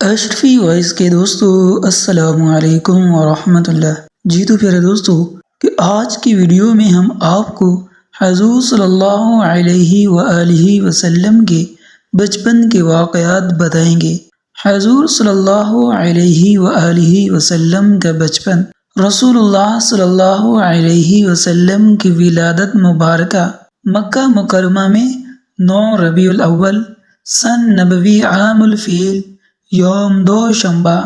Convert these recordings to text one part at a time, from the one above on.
اشرفی voice کے دوستو السلام علیکم ورحمۃ اللہ۔ جی تو پیارے دوستو کہ آج کی ویڈیو میں ہم آپ کو حضور صلی اللہ علیہ وآلہ وسلم کے بچپن کے واقعات بتائیں گے۔ حضور صلی اللہ علیہ وآلہ وسلم کا بچپن۔ رسول اللہ صلی اللہ علیہ وسلم کی ولادت مبارکہ مکہ مکرمہ میں 9 ربیع الاول سن نبوی عام الفیل یوم دوشنبہ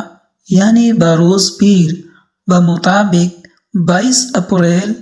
یعنی بروز پیر بمطابق 22 اپریل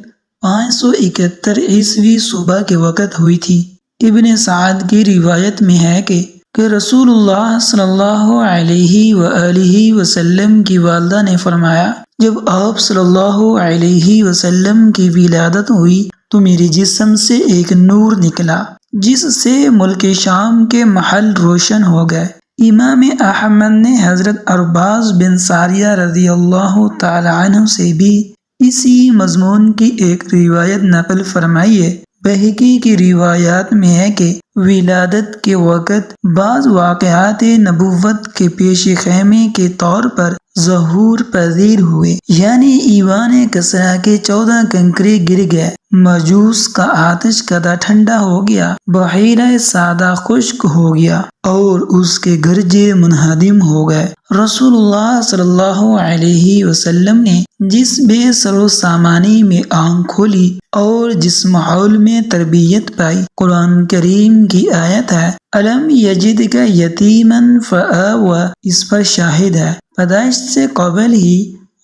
571 عیسوی صبح کے وقت ہوئی تھی۔ ابن سعد کی روایت میں ہے کہ رسول اللہ صلی اللہ علیہ وآلہ وسلم کی والدہ نے فرمایا، جب آپ صلی اللہ علیہ وسلم کی ولادت ہوئی تو میرے جسم سے ایک نور نکلا جس سے ملک شام کے محل روشن ہو گئے۔ امام احمد نے حضرت عرباض بن ساریہ رضی اللہ تعالی عنہ سے بھی اسی مضمون کی ایک روایت نقل فرمائی ہے۔ بہقی کی روایات میں ہے کہ ولادت کے وقت بعض واقعات نبوت کے پیش خیمے کے طور پر ظہور پذیر ہوئے، یعنی ایوان کسریٰ کے 14 کنکرے گر گئے، مجوس کا آتش کدہ ٹھنڈا ہو گیا، بحیرہ سادہ خشک ہو گیا اور اس کے گرجے منہدم ہو گئے۔ رسول اللہ صلی اللہ علیہ وسلم نے جس بے سر و سامانی میں آنکھ کھولی اور جس ماحول میں تربیت پائی، قرآن کریم کی آیت ہے الم یجدک یتیما فآوی اس پر شاہد ہے۔ پیدائش سے قبل ہی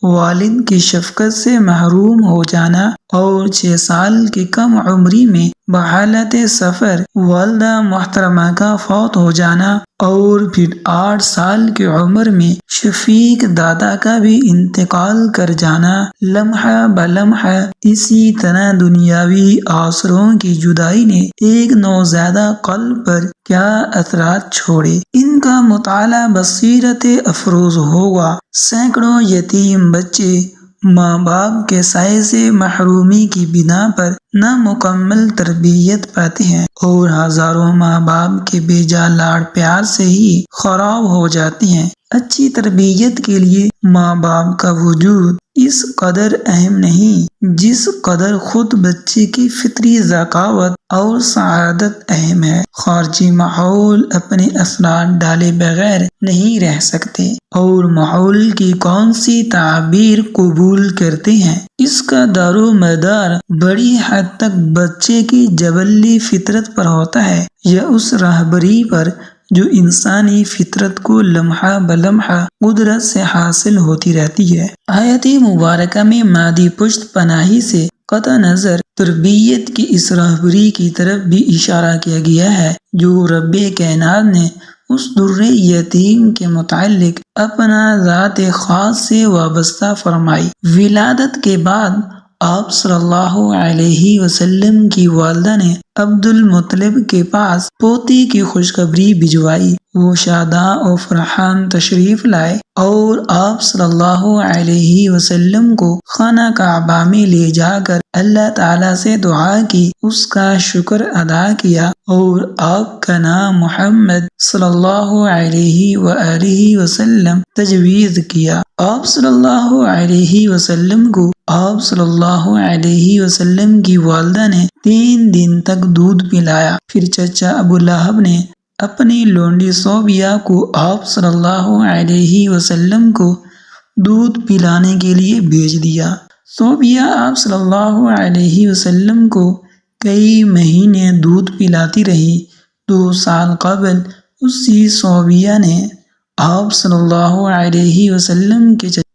والد کی شفقت سے محروم ہو جانا اور 6 سال کی کم عمری میں بحالت سفر والدہ محترمہ کا فوت ہو جانا اور پھر 8 سال کی عمر میں شفیق دادا کا بھی انتقال کر جانا، لمحہ بلمحہ اسی طرح دنیاوی آثروں کی جدائی نے ایک نوزائیدہ قلب پر کیا اثرات چھوڑے، ان کا مطالعہ بصیرت افروز ہوگا۔ سینکڑوں یتیم بچے ماں باپ کے سائے سے محرومی کی بنا پر نامکمل تربیت پاتے ہیں اور ہزاروں ماں باپ کے بے جا لاڑ پیار سے ہی خراب ہو جاتے ہیں۔ اچھی تربیت کے لیے ماں باپ کا وجود اس قدر اہم نہیں جس قدر خود بچے کی فطری ذکاوت اور سعادت اہم ہے۔ خارجی ماحول اپنے اثرات ڈالے بغیر نہیں رہ سکتے اور ماحول کی کون سی تعبیر قبول کرتے ہیں، اس کا دار و مدار بڑی حد تک بچے کی جبلی فطرت پر ہوتا ہے یا اس راہبری پر جو انسانی فطرت کو لمحہ بلمحہ قدرت سے حاصل ہوتی رہتی ہے۔ آیت مبارکہ میں مادی پشت پناہی سے قطع نظر تربیت کی اس راہبری کی طرف بھی اشارہ کیا گیا ہے جو رب کائنات نے اس در یتیم کے متعلق اپنا ذات خاص سے وابستہ فرمائی۔ ولادت کے بعد آپ صلی اللہ علیہ وسلم کی والدہ نے عبد المطلب کے پاس پوتی کی خوشخبری بھجوائی۔ وہ شاداں و فرحان تشریف لائے اور آپ صلی اللہ علیہ وسلم کو خانہ کعبہ میں لے جا کر اللہ تعالیٰ سے دعا کی، اس کا شکر ادا کیا اور آپ کا نام محمد صلی اللہ علیہ وآلہ وسلم تجویز کیا۔ آپ صلی اللہ علیہ وسلم کو آپ صلی اللہ علیہ وسلم کی والدہ نے 3 دن تک دودھ پلایا۔ پھر چچا ابو لہب نے اپنی لونڈی صوبیہ کو آپ صلی اللہ علیہ وسلم کو دودھ پلانے کے لیے بھیج دیا۔ صوبیہ آپ صلی اللہ علیہ وسلم کو کئی مہینے دودھ پلاتی رہی۔ 2 سال قبل اسی صوبیہ نے آپ صلی اللہ علیہ وسلم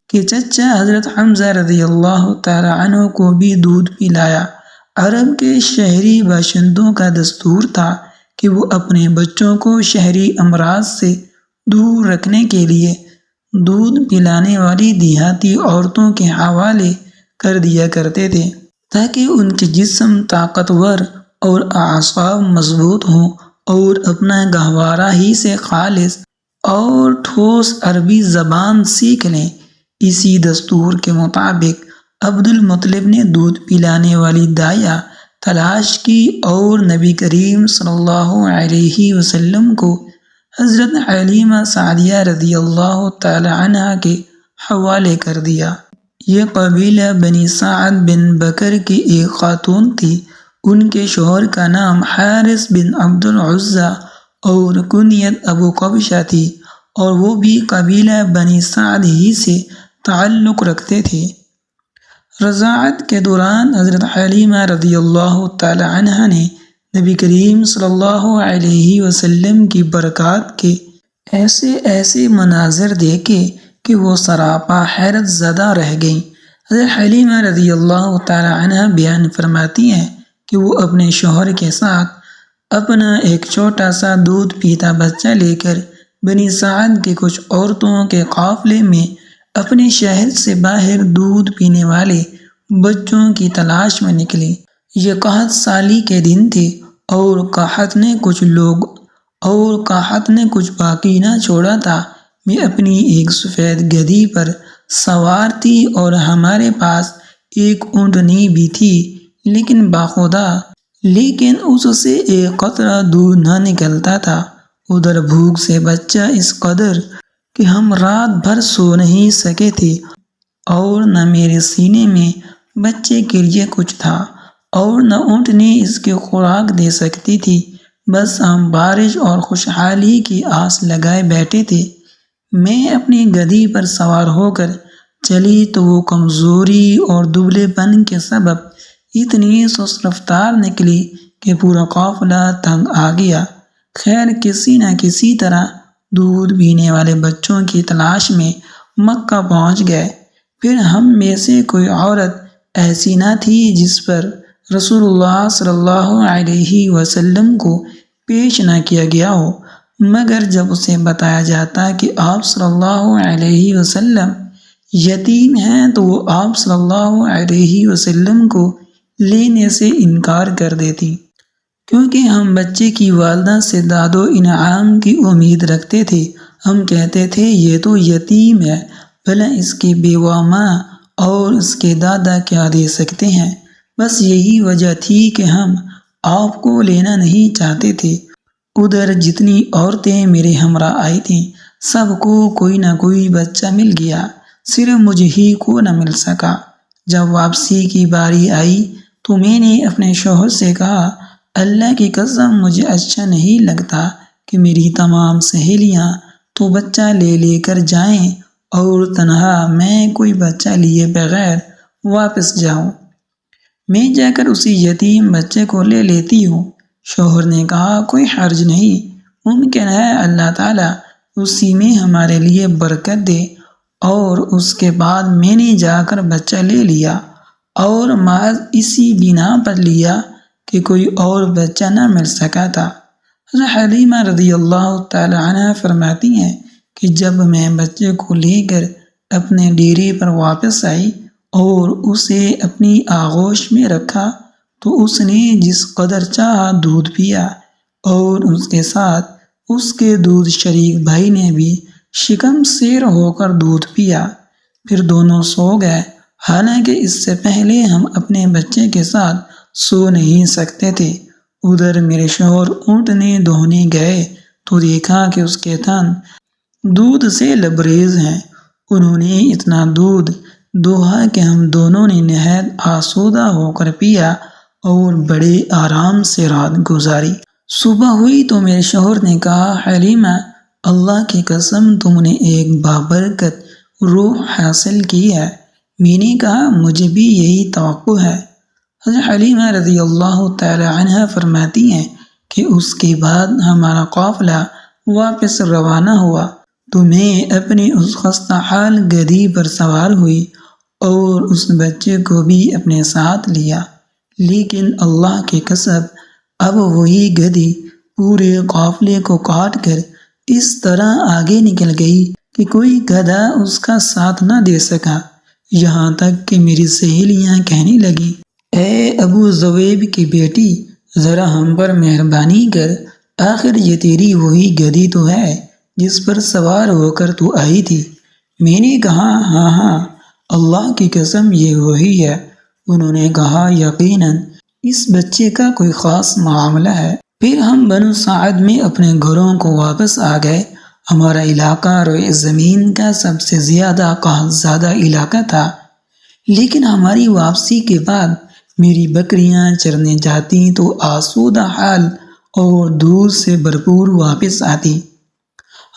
کے چچا حضرت حمزہ رضی اللہ تعالی عنہ کو بھی دودھ پلایا۔ عرب کے شہری باشندوں کا دستور تھا کہ وہ اپنے بچوں کو شہری امراض سے دور رکھنے کے لیے دودھ پلانے والی دیہاتی عورتوں کے حوالے کر دیا کرتے تھے تاکہ ان کے جسم طاقتور اور اعصاب مضبوط ہوں اور اپنا گہوارہ ہی سے خالص اور ٹھوس عربی زبان سیکھ لیں۔ اسی دستور کے مطابق عبد المطلب نے دودھ پلانے والی دائیا تلاش کی اور نبی کریم صلی اللہ علیہ وسلم کو حضرت حلیمہ سعدیہ رضی اللہ تعالی عنہ کے حوالے کر دیا۔ یہ قبیلہ بنی سعد بن بکر کی ایک خاتون تھی۔ ان کے شوہر کا نام حارث بن عبد العزیٰ اور کنیت ابو قبشہ تھی، اور وہ بھی قبیلہ بنی سعد ہی سے تعلق رکھتے تھے۔ رضاعت کے دوران حضرت حلیمہ رضی اللہ تعالی عنہ نے نبی کریم صلی اللہ علیہ وسلم کی برکات کے ایسے مناظر دیکھے کہ وہ سراپا حیرت زدہ رہ گئیں۔ حضرت حلیمہ رضی اللہ تعالی عنہ بیان فرماتی ہیں کہ وہ اپنے شوہر کے ساتھ اپنا ایک چھوٹا سا دودھ پیتا بچہ لے کر بنی سعد کے کچھ عورتوں کے قافلے میں اپنے شہر سے باہر دودھ پینے والے بچوں کی تلاش میں نکلی۔ یہ قحط سالی کے دن تھے اور قحط نے کچھ باقی نہ چھوڑا تھا۔ میں اپنی ایک سفید گدھی پر سوار تھی اور ہمارے پاس ایک اونٹنی بھی تھی، لیکن باخدا اس سے ایک قطرہ دودھ نہ نکلتا تھا۔ ادھر بھوک سے بچہ اس قدر کہ ہم رات بھر سو نہیں سکے تھے، اور نہ میرے سینے میں بچے کے لیے کچھ تھا اور نہ اونٹنی اس کی خوراک دے سکتی تھی۔ بس ہم بارش اور خوشحالی کی آس لگائے بیٹھے تھے۔ میں اپنی گدھی پر سوار ہو کر چلی تو وہ کمزوری اور دبلے پن کے سبب اتنی سست رفتار نکلی کہ پورا قافلہ تنگ آ گیا۔ خیر، کسی نہ کسی طرح دودھ پینے والے بچوں کی تلاش میں مکہ پہنچ گئے۔ پھر ہم میں سے کوئی عورت ایسی نہ تھی جس پر رسول اللہ صلی اللہ علیہ وسلم کو پیش نہ کیا گیا ہو، مگر جب اسے بتایا جاتا کہ آپ صلی اللہ علیہ وسلم یتیم ہیں تو وہ آپ صلی اللہ علیہ وسلم کو لینے سے انکار کر دیتی، کیونکہ ہم بچے کی والدہ سے داد و انعام کی امید رکھتے تھے۔ ہم کہتے تھے یہ تو یتیم ہے، بھلا اس کی بیوہ ماں اور اس کے دادا کیا دے سکتے ہیں۔ بس یہی وجہ تھی کہ ہم آپ کو لینا نہیں چاہتے تھے۔ ادھر جتنی عورتیں میرے ہمراہ آئی تھیں، سب کو کوئی نہ کوئی بچہ مل گیا، صرف مجھ ہی کو نہ مل سکا۔ جب واپسی کی باری آئی تو میں نے اپنے شوہر سے کہا، اللہ کی قسم مجھے اچھا نہیں لگتا کہ میری تمام سہیلیاں تو بچہ لے کر جائیں اور تنہا میں کوئی بچہ لیے بغیر واپس جاؤں۔ میں جا کر اسی یتیم بچے کو لے لیتی ہوں۔ شوہر نے کہا، کوئی حرج نہیں، ممکن ہے اللہ تعالیٰ اسی میں ہمارے لیے برکت دے۔ اور اس کے بعد میں نے جا کر بچہ لے لیا، اور محض اسی بنا پر لیا کہ کوئی اور بچہ نہ مل سکا تھا۔ حضرت حلیمہ رضی اللہ تعالی عنہ فرماتی ہیں کہ جب میں بچے کو لے کر اپنے ڈیرے پر واپس آئی اور اسے اپنی آغوش میں رکھا تو اس نے جس قدر چاہا دودھ پیا، اور اس کے ساتھ اس کے دودھ شریک بھائی نے بھی شکم سیر ہو کر دودھ پیا۔ پھر دونوں سو گئے، حالانکہ اس سے پہلے ہم اپنے بچے کے ساتھ سو نہیں سکتے تھے۔ ادھر میرے شوہر اونٹنی دھونے گئے تو دیکھا کہ اس کے تھن دودھ سے لبریز ہیں۔ انہوں نے اتنا دودھ دوہا کہ ہم دونوں نے نہایت آسودہ ہو کر پیا اور بڑے آرام سے رات گزاری۔ صبح ہوئی تو میرے شوہر نے کہا، حلیمہ، اللہ کی قسم تم نے ایک بابرکت روح حاصل کی ہے۔ میں نے کہا، مجھے بھی یہی توقع ہے۔ حضرت حلیمہ رضی اللہ تعالی عنہ فرماتی ہیں کہ اس کے بعد ہمارا قافلہ واپس روانہ ہوا تو میں اپنی اس خستہ حال گدھی پر سوار ہوئی اور اس بچے کو بھی اپنے ساتھ لیا، لیکن اللہ کی قسم اب وہی گدھی پورے قافلے کو کاٹ کر اس طرح آگے نکل گئی کہ کوئی گدھا اس کا ساتھ نہ دے سکا، یہاں تک کہ میری سہیلیاں کہنے لگیں، اے ابو زویب کی بیٹی، ذرا ہم پر مہربانی کر، آخر یہ تیری وہی گدھی تو ہے جس پر سوار ہو کر تو آئی تھی۔ میں نے کہا، ہاں ہاں، اللہ کی قسم یہ وہی ہے۔ انہوں نے کہا، یقیناً اس بچے کا کوئی خاص معاملہ ہے۔ پھر ہم بنو سعد میں اپنے گھروں کو واپس آ گئے۔ ہمارا علاقہ روئے زمین کا سب سے زیادہ قحط زدہ علاقہ تھا، لیکن ہماری واپسی کے بعد میری بکریاں چرنے جاتی تو آسودہ حال اور دودھ سے بھرپور واپس آتی۔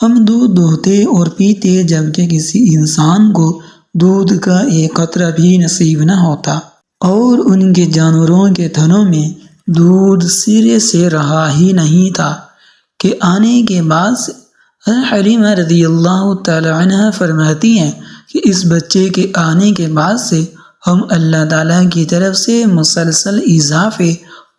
ہم دودھ دوہتے اور پیتے، جبکہ کسی انسان کو دودھ کا ایک قطرہ بھی نصیب نہ ہوتا، اور ان کے جانوروں کے تھنوں میں دودھ سرے سے رہا ہی نہیں تھا کہ آنے کے بعد سے حلیمہ رضی اللہ تعالی عنہ فرماتی ہیں کہ اس بچے کے آنے کے بعد سے ہم اللہ تعالیٰ کی طرف سے مسلسل اضافے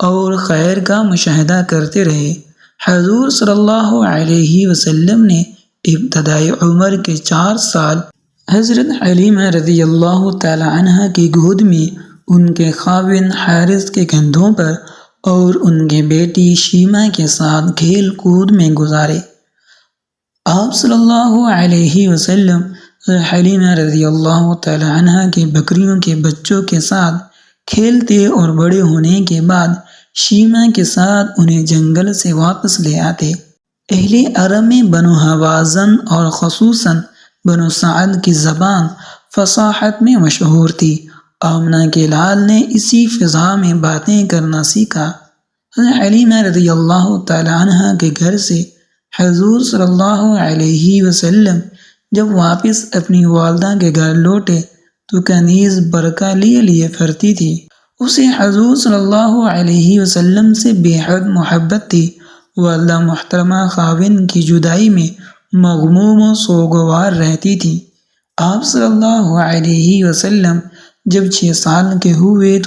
اور خیر کا مشاہدہ کرتے رہے۔ حضور صلی اللہ علیہ وسلم نے ابتدائی عمر کے 4 سال حضرت حلیمہ رضی اللہ تعالی عنہ کی گود میں ان کے خاوند حارث کے کندھوں پر اور ان کی بیٹی شیمہ کے ساتھ کھیل کود میں گزارے۔ آپ صلی اللہ علیہ وسلم حلیمہ رضی اللہ تعالی عنہ کی بکریوں کے بچوں کے ساتھ کھیلتے اور بڑے ہونے کے بعد شیمہ کے ساتھ انہیں جنگل سے واپس لے آتے۔ اہل عرب میں بنو حوازن اور خصوصاً بنو سعد کی زبان فصاحت میں مشہور تھی۔ آمنہ کے لال نے اسی فضا میں باتیں کرنا سیکھا۔ حلیمہ رضی اللہ تعالی عنہ کے گھر سے حضور صلی اللہ علیہ وسلم جب واپس اپنی والدہ کے گھر لوٹے تو کنیز برقع لیے پھرتی تھی۔ اسے حضور صلی اللہ علیہ وسلم سے بے حد محبت تھی۔ والدہ محترمہ خاوند کی جدائی میں مغموم و سوگوار رہتی تھی۔ آپ صلی اللہ علیہ وسلم جب 6 سال کے ہوئے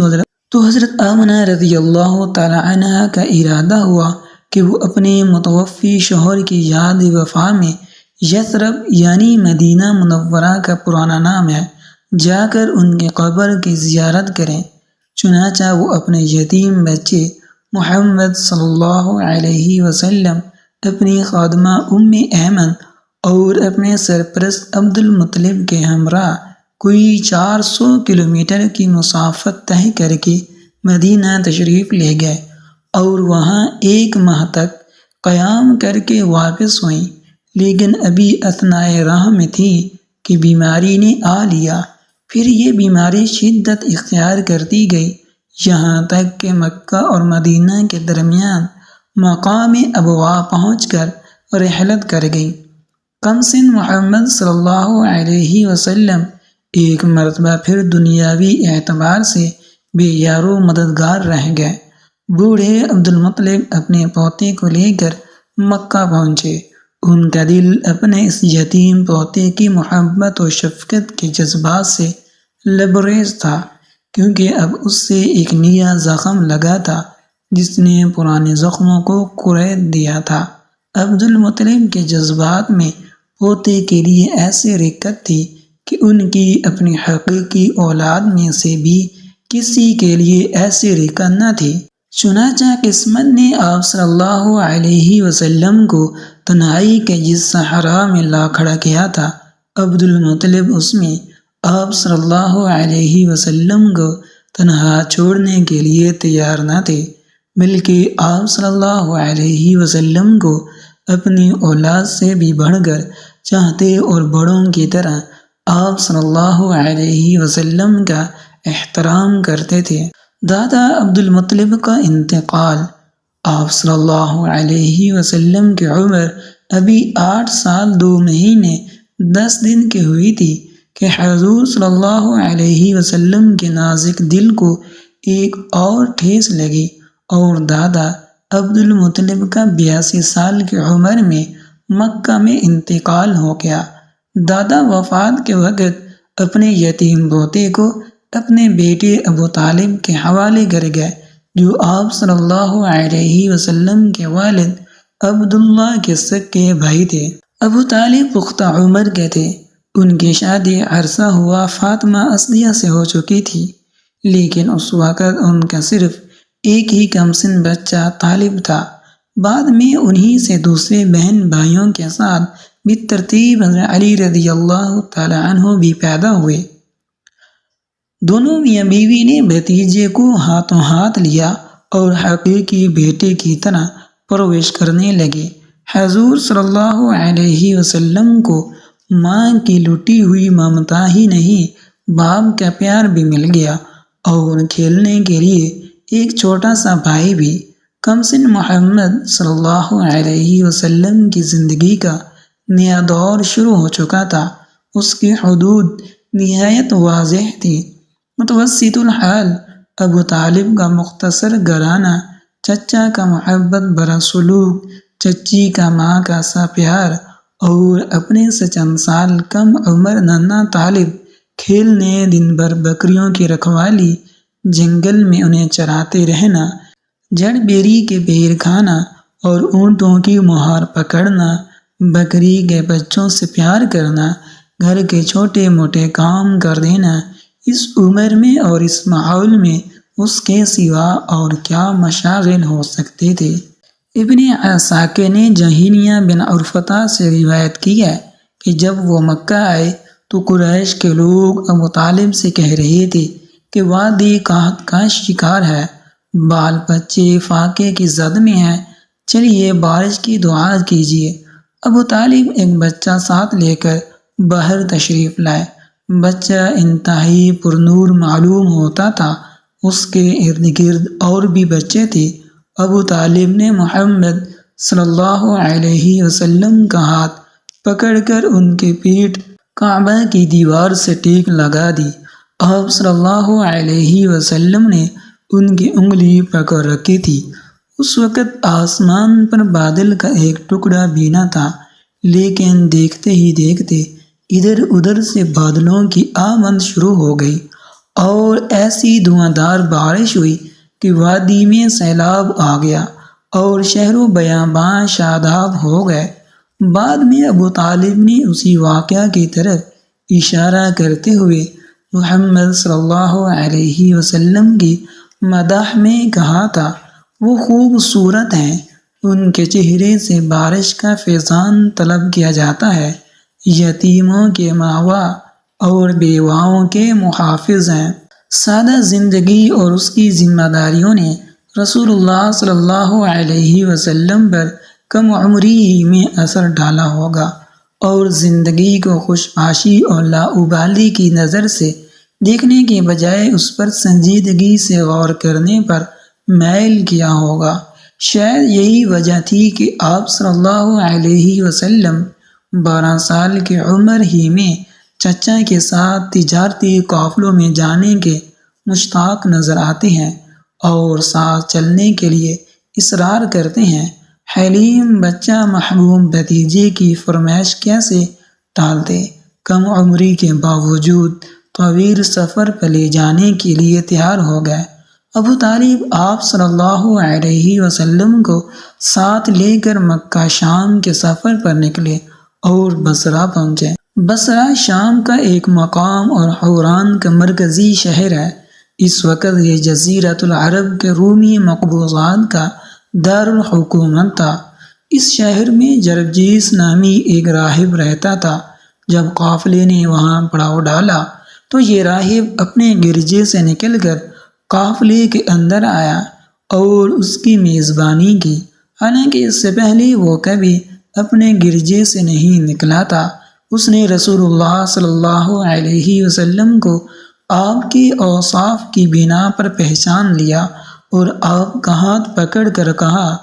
تو حضرت آمنہ رضی اللہ تعالی عنہ کا ارادہ ہوا کہ وہ اپنے متوفی شوہر کی یاد وفا میں یثرب یعنی مدینہ منورہ کا پرانا نام ہے جا کر ان کے قبر کی زیارت کریں۔ چنانچہ وہ اپنے یتیم بچے محمد صلی اللہ علیہ وسلم، اپنی خادمہ ام ایمن اور اپنے سرپرست عبد المطلب کے ہمراہ کوئی 400 کلومیٹر کی مسافت طے کر کے مدینہ تشریف لے گئے اور وہاں 1 ماہ تک قیام کر کے واپس ہوئیں، لیکن ابھی اثنائے راہ میں تھی کہ بیماری نے آ لیا۔ پھر یہ بیماری شدت اختیار کرتی گئی، یہاں تک کہ مکہ اور مدینہ کے درمیان مقام ابوا پہنچ کر رحلت کر گئی۔ کم سن محمد صلی اللہ علیہ وسلم ایک مرتبہ پھر دنیاوی اعتبار سے بے یار و مددگار رہ گئے۔ بوڑھے عبد المطلب اپنے پوتے کو لے کر مکہ پہنچے۔ ان کا دل اپنے اس یتیم پوتے کی محبت و شفقت کے جذبات سے لبریز تھا، کیونکہ اب اس سے ایک نیا زخم لگا تھا جس نے پرانے زخموں کو کریت دیا تھا۔ عبد المطلب کے جذبات میں پوتے کے لیے ایسی رقت تھی کہ ان کی اپنی حقیقی اولاد میں سے بھی کسی کے لیے ایسی رقت نہ تھی۔ چنانچہ قسمت نے آپ صلی اللہ علیہ وسلم کو تنہائی کے جس صحرا میں لا کھڑا کیا تھا، عبد المطلب اس میں آپ صلی اللہ علیہ وسلم کو تنہا چھوڑنے کے لیے تیار نہ تھے، بلکہ آپ صلی اللہ علیہ وسلم کو اپنی اولاد سے بھی بڑھ کر چاہتے اور بڑوں کی طرح آپ صلی اللہ علیہ وسلم کا احترام کرتے تھے۔ دادا عبد المطلب کا انتقال۔ آپ صلی اللہ علیہ وسلم کی عمر ابھی 8 سال 2 مہینے 10 دن کی ہوئی تھی کہ حضور صلی اللہ علیہ وسلم کے نازک دل کو ایک اور ٹھیس لگی اور دادا عبد المطلب کا 82 سال کی عمر میں مکہ میں انتقال ہو گیا۔ دادا وفات کے وقت اپنے یتیم پوتے کو اپنے بیٹے ابو طالب کے حوالے کر گئے، جو آپ صلی اللہ علیہ وسلم کے والد عبداللہ کے سکے بھائی تھے۔ ابو طالب پختہ عمر کے تھے۔ ان کی شادی عرصہ ہوا فاطمہ اصلیہ سے ہو چکی تھی، لیکن اس وقت ان کا صرف ایک ہی کم سن بچہ طالب تھا۔ بعد میں انہی سے دوسرے بہن بھائیوں کے ساتھ بالترتیب حضرت علی رضی اللہ تعالی عنہ بھی پیدا ہوئے۔ دونوں میاں بیوی نے بھتیجے کو ہاتھوں ہاتھ لیا اور حقیقی بیٹے کی طرح پرورش کرنے لگے۔ حضور صلی اللہ علیہ وسلم کو ماں کی لٹی ہوئی ممتا ہی نہیں، باپ کا پیار بھی مل گیا اور کھیلنے کے لیے ایک چھوٹا سا بھائی بھی۔ کم سن محمد صلی اللہ علیہ وسلم کی زندگی کا نیا دور شروع ہو چکا تھا۔ اس کی حدود نہایت واضح تھی۔ متوسط الحال ابو طالب کا مختصر گھرانہ، چچا کا محبت بھرا سلوک، چچی کا ماں کا سا پیار اور اپنے سے چند سال کم عمر ننھا طالب کھیلنے، دن بھر بکریوں کی رکھوالی، جنگل میں انہیں چراتے رہنا، جڑ بیری کے پیر کھانا اور اونٹوں کی مہار پکڑنا، بکری کے بچوں سے پیار کرنا، گھر کے چھوٹے موٹے کام کر دینا۔ اس عمر میں اور اس ماحول میں اس کے سوا اور کیا مشاغل ہو سکتے تھے؟ ابن عساکر نے جہینیہ بن عرفطہ سے روایت کی ہے کہ جب وہ مکہ آئے تو قریش کے لوگ ابو طالب سے کہہ رہے تھے کہ وادی قحط کا شکار ہے، بال بچے فاقے کی زد میں ہیں، چلیے بارش کی دعا کیجیے۔ ابو طالب ایک بچہ ساتھ لے کر باہر تشریف لائے۔ بچہ انتہائی پرنور معلوم ہوتا تھا۔ اس کے ارد گرد اور بھی بچے تھے۔ ابو طالب نے محمد صلی اللہ علیہ وسلم کا ہاتھ پکڑ کر ان کی پیٹھ کعبہ کی دیوار سے ٹیک لگا دی۔ آپ صلی اللہ علیہ وسلم نے ان کی انگلی پکڑ رکھی تھی۔ اس وقت آسمان پر بادل کا ایک ٹکڑا بھی نہ تھا، لیکن دیکھتے ہی دیکھتے ادھر ادھر سے بادلوں کی آمد شروع ہو گئی اور ایسی دھواں دار بارش ہوئی کہ وادی میں سیلاب آ گیا اور شہر و بیاباں شاداب ہو گئے۔ بعد میں ابو طالب نے اسی واقعہ کی طرف اشارہ کرتے ہوئے محمد صلی اللہ علیہ وسلم کی مدح میں کہا تھا، وہ خوبصورت ہیں، ان کے چہرے سے بارش کا فیضان طلب کیا جاتا ہے، یتیموں کے ماوا اور بیواؤں کے محافظ ہیں۔ سادہ زندگی اور اس کی ذمہ داریوں نے رسول اللہ صلی اللہ علیہ وسلم پر کم عمری ہی میں اثر ڈالا ہوگا اور زندگی کو خوشباشی اور لاابالی کی نظر سے دیکھنے کے بجائے اس پر سنجیدگی سے غور کرنے پر میل کیا ہوگا۔ شاید یہی وجہ تھی کہ آپ صلی اللہ علیہ وسلم 12 سال کی عمر ہی میں چچا کے ساتھ تجارتی قافلوں میں جانے کے مشتاق نظر آتے ہیں اور ساتھ چلنے کے لیے اصرار کرتے ہیں۔ حلیم بچہ محبوب بھتیجے کی فرمائش کیسے ٹالتے؟ کم عمری کے باوجود طویل سفر پر لے جانے کے لیے تیار ہو گئے۔ ابو طالب آپ صلی اللہ علیہ وسلم کو ساتھ لے کر مکہ شام کے سفر پر نکلے اور بصرہ پہنچے۔ بصرہ شام کا ایک مقام اور حوران کا مرکزی شہر ہے۔ اس وقت یہ جزیرۃ العرب کے رومی مقبوضات کا دارالحکومت تھا۔ اس شہر میں جربجیس نامی ایک راہب رہتا تھا۔ جب قافلے نے وہاں پڑاؤ ڈالا تو یہ راہب اپنے گرجے سے نکل کر قافلے کے اندر آیا اور اس کی میزبانی کی، حالانکہ اس سے پہلے وہ کبھی اپنے گرجے سے نہیں نکلا تھا۔ اس نے رسول اللہ صلی اللہ علیہ وسلم کو آپ کے اوصاف کی بنا پر پہچان لیا اور آپ کا ہاتھ پکڑ کر کہا،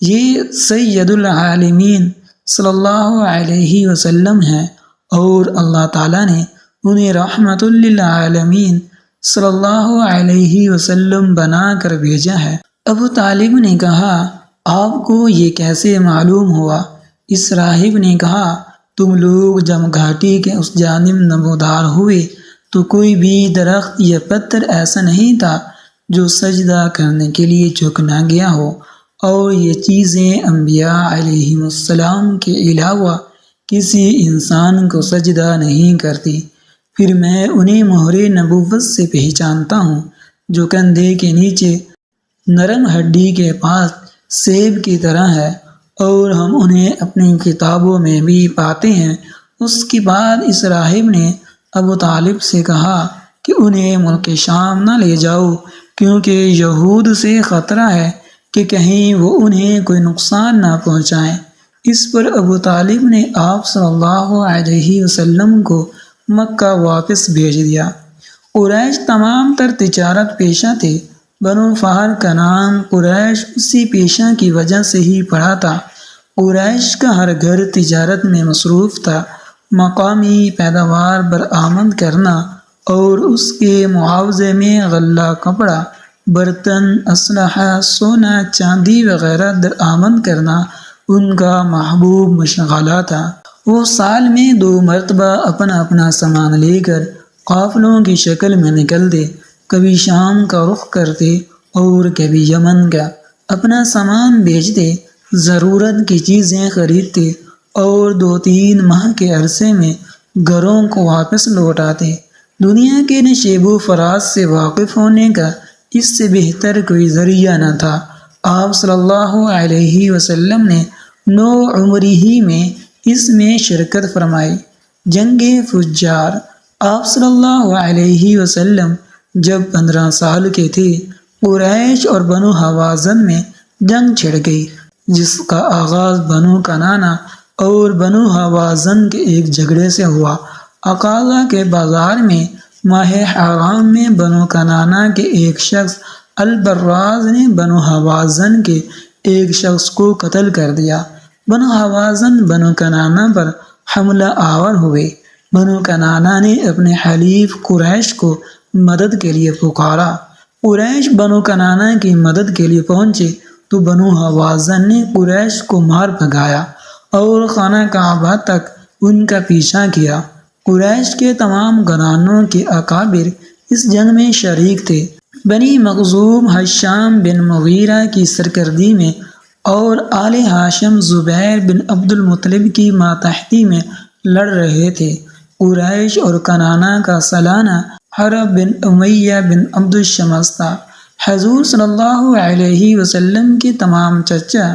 یہ سید العالمین صلی اللہ علیہ وسلم ہیں اور اللہ تعالیٰ نے انہیں رحمت للعالمین صلی اللہ علیہ وسلم بنا کر بھیجا ہے۔ ابو طالب نے کہا، آپ کو یہ کیسے معلوم ہوا؟ اس راہب نے کہا، تم لوگ جب گھاٹی کے اس جانب نمودار ہوئے تو کوئی بھی درخت یا پتھر ایسا نہیں تھا جو سجدہ کرنے کے لیے جھک نہ گیا ہو، اور یہ چیزیں انبیاء علیہم السلام کے علاوہ کسی انسان کو سجدہ نہیں کرتی۔ پھر میں انہیں مہر نبوت سے پہچانتا ہوں جو کندھے کے نیچے نرم ہڈی کے پاس سیب کی طرح ہے، اور ہم انہیں اپنی کتابوں میں بھی پاتے ہیں۔ اس کے بعد اس راہب نے ابو طالب سے کہا کہ انہیں ملک شام نہ لے جاؤ، کیونکہ یہود سے خطرہ ہے کہ کہیں وہ انہیں کوئی نقصان نہ پہنچائیں۔ اس پر ابو طالب نے آپ صلی اللہ علیہ وسلم کو مکہ واپس بھیج دیا۔ قریش تمام تر تجارت پیشہ تھے۔ بنو فہر کا نام قریش اسی پیشہ کی وجہ سے ہی پڑا تھا۔ قریش کا ہر گھر تجارت میں مصروف تھا۔ مقامی پیداوار برآمد کرنا اور اس کے معاوضے میں غلہ کپڑا، برتن، اسلحہ، سونا، چاندی وغیرہ درآمد کرنا ان کا محبوب مشغلہ تھا۔ وہ سال میں 2 مرتبہ اپنا اپنا سامان لے کر قافلوں کی شکل میں نکلتے، کبھی شام کا رخ کرتے اور کبھی یمن کا۔ اپنا سامان بیچتے، ضرورت کی چیزیں خریدتے اور 2-3 ماہ کے عرصے میں گھروں کو واپس لوٹ آتے۔ دنیا کے نشیب و فراز سے واقف ہونے کا اس سے بہتر کوئی ذریعہ نہ تھا۔ آپ صلی اللہ علیہ وسلم نے 9 عمری ہی میں اس میں شرکت فرمائی۔ جنگ فجار۔ آپ صلی اللہ علیہ وسلم جب 15 سال کے تھے، قریش اور بنو حوازن میں جنگ چھڑ گئی، جس کا آغاز بنو کنانہ اور بنو حوازن کے ایک جھگڑے سے ہوا۔ عقاقہ کے بازار میں ماہ حرام میں بنو کنانہ کے ایک شخص البراز نے بنو حوازن کے ایک شخص کو قتل کر دیا۔ بنو حوازن بنو کنانہ پر حملہ آور ہوئے۔ بنو کنانہ نے اپنے حلیف قریش کو مدد کے لیے پکارا۔ قریش بنو کنانہ کی مدد کے لیے پہنچے تو بنو حوازن نے قریش کو مار بھگایا اور خانہ کعبہ تک ان کا پیچھا کیا۔ قریش کے تمام گھرانوں کے اکابر اس جنگ میں شریک تھے۔ بنی مخزوم ہشام بن مغیرہ کی سرکردگی میں اور آل ہاشم زبیر بن عبد المطلب کی ماتحتی میں لڑ رہے تھے۔ قریش اور کنانہ کا سالانہ حرب بن امیہ بن عبد الشمس تھا۔ حضور صلی اللہ علیہ وسلم کے تمام چچا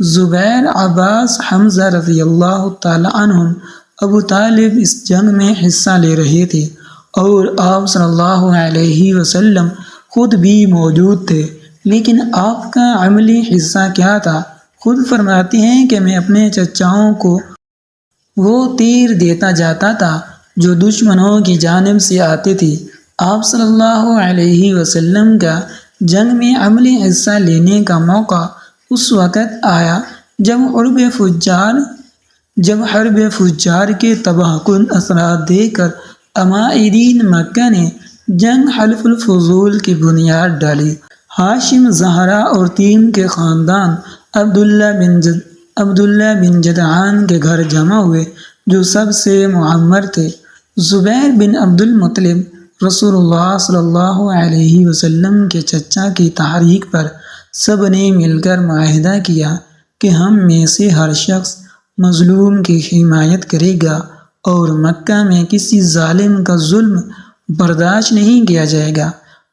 زبیر، عباس، حمزہ رضی اللہ تعالی عنہم، ابو طالب اس جنگ میں حصہ لے رہے تھے اور آپ صلی اللہ علیہ وسلم خود بھی موجود تھے۔ لیکن آپ کا عملی حصہ کیا تھا؟ خود فرماتے ہیں کہ میں اپنے چچاؤں کو وہ تیر دیتا جاتا تھا جو دشمنوں کی جانب سے آتے تھے۔ آپ صلی اللہ علیہ وسلم کا جنگ میں عملی حصہ لینے کا موقع اس وقت آیا جب حرب فجار کے تباہ کن اثرات دیکھ کر عمائدین مکہ نے جنگ حلف الفضول کی بنیاد ڈالی۔ ہاشم، زہرا اور تیم کے خاندان عبداللہ بن جدعان کے گھر جمع ہوئے جو سب سے معمر تھے۔ زبیر بن عبد المطلب رسول اللہ صلی اللہ علیہ وسلم کے چچا کی تحریک پر سب نے مل کر معاہدہ کیا کہ ہم میں سے ہر شخص مظلوم کی حمایت کرے گا اور مکہ میں کسی ظالم کا ظلم برداشت نہیں کیا جائے گا۔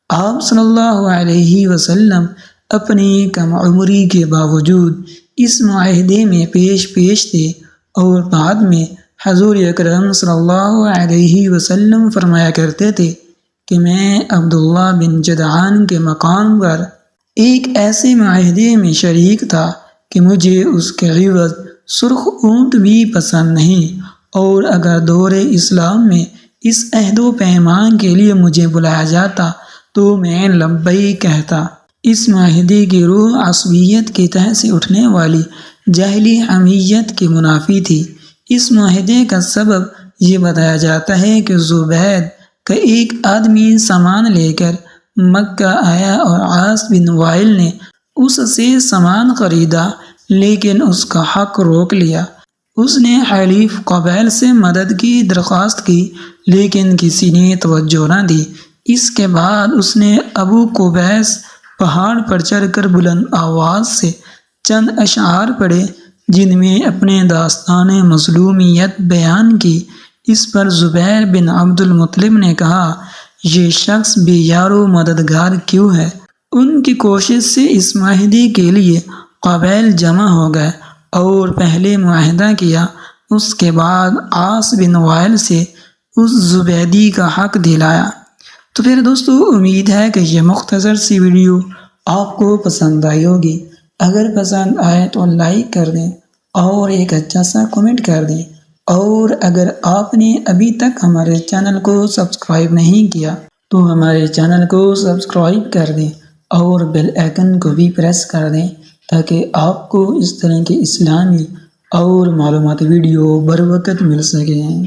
آپ صلی اللہ علیہ وسلم اپنی کم عمری کے باوجود اس معاہدے میں پیش تھے اور بعد میں حضور اکرم صلی اللہ علیہ وسلم فرمایا کرتے تھے کہ میں عبداللہ بن جدعان کے مقام پر ایک ایسے معاہدے میں شریک تھا کہ مجھے اس کے عوض سرخ اونٹ بھی پسند نہیں، اور اگر دور اسلام میں اس عہد و پیمان کے لیے مجھے بلایا جاتا تو میں لبیک کہتا۔ اس معاہدے کی روح عصبیت کے تہہ سے اٹھنے والی جاہلی حمیت کے منافی تھی۔ اس معاہدے کا سبب یہ بتایا جاتا ہے کہ زبید کا ایک آدمی سامان لے کر مکہ آیا اور عاص بن وائل نے اس سے سامان خریدا لیکن اس کا حق روک لیا۔ اس نے حلیف قبائل سے مدد کی درخواست کی لیکن کسی نے توجہ نہ دی۔ اس کے بعد اس نے ابو قبیس پہاڑ پر چڑھ کر بلند آواز سے چند اشعار پڑھے جن میں اپنے داستان مظلومیت بیان کی۔ اس پر زبیر بن عبد المطلب نے کہا، یہ شخص بے یار و مددگار کیوں ہے؟ ان کی کوشش سے اس معاہدے کے لیے قبائل جمع ہو گئے اور پہلے معاہدہ کیا۔ اس کے بعد عاص بن وائل سے اس زبیدی کا حق دلایا۔ تو پھر دوستو، امید ہے کہ یہ مختصر سی ویڈیو آپ کو پسند آئی ہوگی۔ اگر پسند آئے تو لائک کر دیں اور ایک اچھا سا کمنٹ کر دیں، اور اگر آپ نے ابھی تک ہمارے چینل کو سبسکرائب نہیں کیا تو ہمارے چینل کو سبسکرائب کر دیں اور بیل آئیکن کو بھی پریس کر دیں تاکہ آپ کو اس طرح کی اسلامی اور معلوماتی ویڈیو بر وقت مل سکیں۔